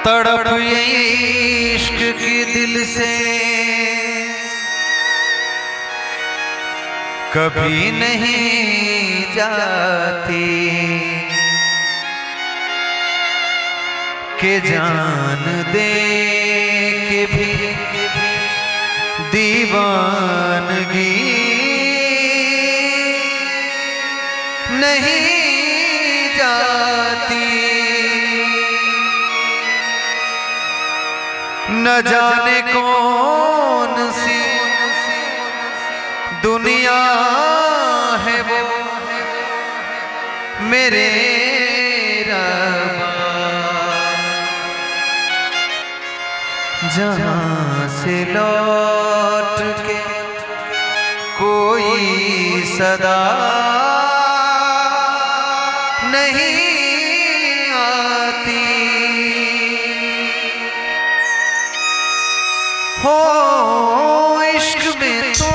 तड़प ये इश्क की दिल से कभी नहीं जाती के जान दे के भी दीवानगी नहीं जाती। न जाने कौन सी दुनिया है वो मेरे रब्बा, जहां से लौट के कोई सदा नहीं आती। हो इश्क में तो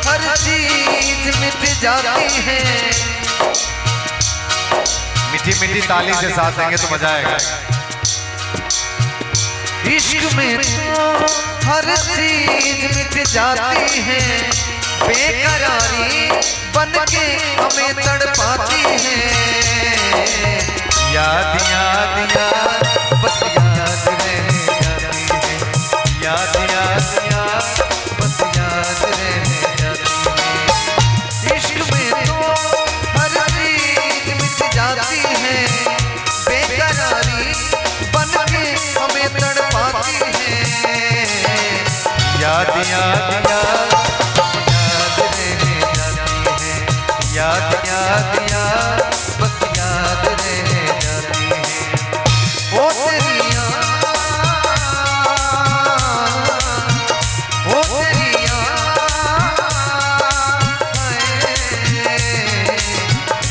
हर चीज मिट जाती है। मीठी मीठी ताली से साथ देंगे तो मजा आएगा। इश्क में तो हर चीज मिट जाती है, बेकरारी बन के हमें तड़पाती है। याद याद याद बस याद रहने जाती है, याद याद याद बस याद रहने जाती है। इश्क में तो हर चीज मिट जाती है, बेकरारी बन के हमें तड़पाती है। याद याद याद याद रहने जाती है, याद याद याद बस याद रहने जाती है। ओ तेरी याद, ओ तेरी याद,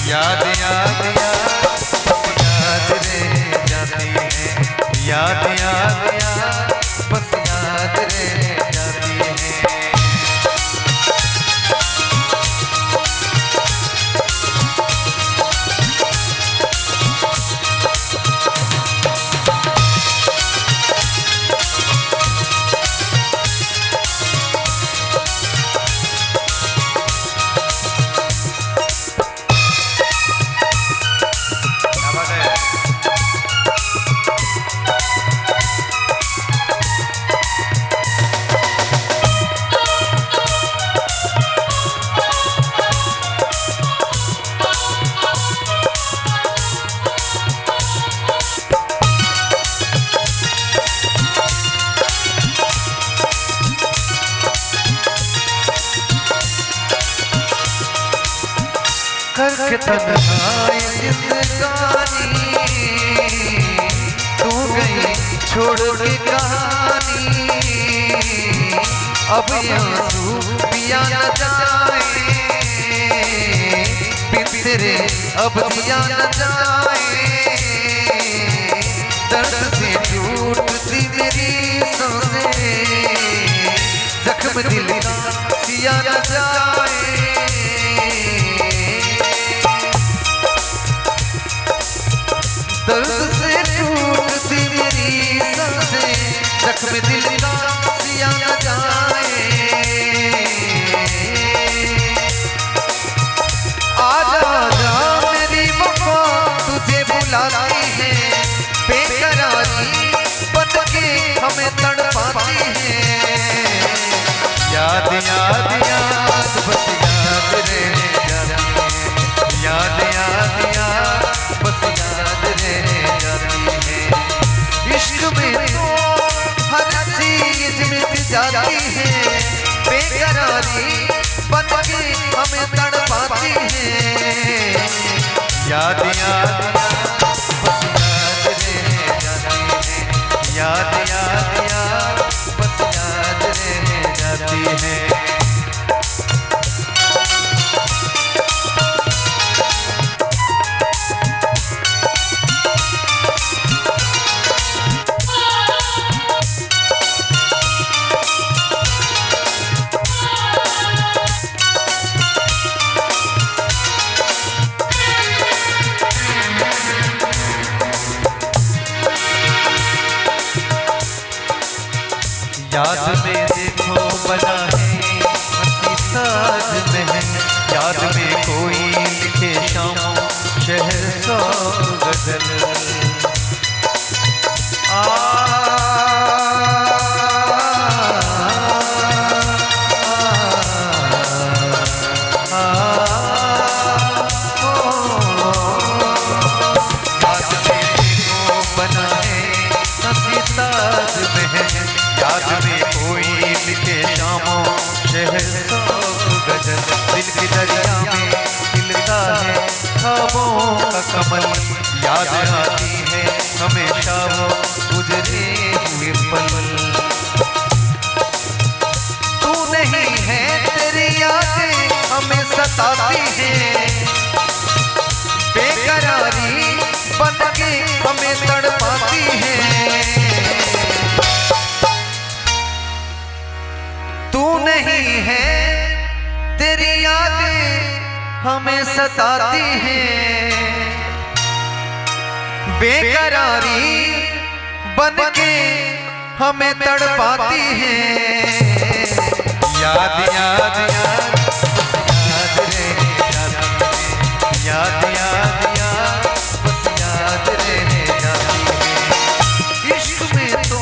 याद याद याद याद रहने जाती है, याद याद याद बस याद रहने जाती है। करके तन्हाई जिंदगानी तू गई छोड़ के कहानी। अब आंसू पिया न जाए बिन तेरे, अब दिया न जाए। दर्द से टूटती मेरी सांसें, जख्म दिल का सिया न जाए। दर्द से टूटती मेरी सांसें, जख्म दिल का सिया न जाए। आजा आजा मेरी वफा तुझे बुलाती है, बेकरारी बन के हमें तड़पाती है। याद याद याद बस याद रहने जाती है, याद याद याद बस याद रहने जाती है। इश्क में तो हर चीज मिट जाती है, बेकरारी बन के हमें तड़पाती है। याद याद याद बस याद रहने जाती है, याद याद याद बस याद रहने जाती है। देखो बना है हंसी साज महल, याद में कोई लिखे शामों शहर सौ गजल। याद में कोई लिखे शामों शहर सौ गजल, दिल की दरिया में खिलता है ख्वाबों का कमल, याद आती है हमेशा वो गुजरे हुए पल। तू नहीं है तेरी यादें हमें सताती हैं, बेकरारी बन के हमें तड़पाती हैं। तू नहीं है तेरी यादें हमें सताती हैं, बेकरारी बन के हमें तड़पाती हैं। याद याद याद याद रह जाती है, याद याद याद बस याद रह जाती है। इश्क में तो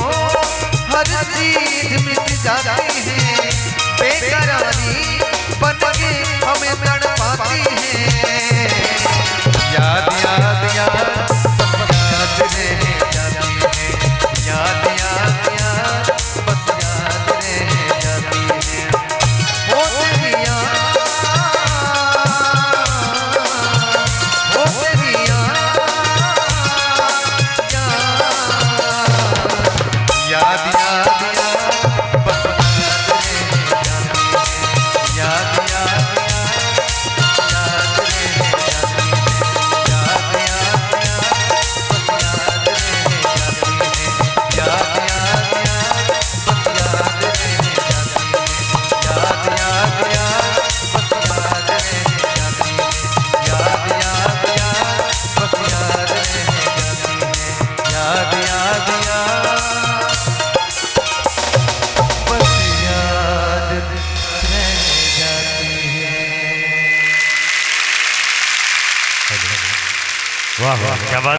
हर चीज मिट जाती है, बेकरारी बन के हमें तड़पाती है। याद याद याद याद रह जाती है, याद याद याद बस याद रह जाती है। हो तेरी याद, हो तेरी याद, याद याद वाह वाह क्या बात।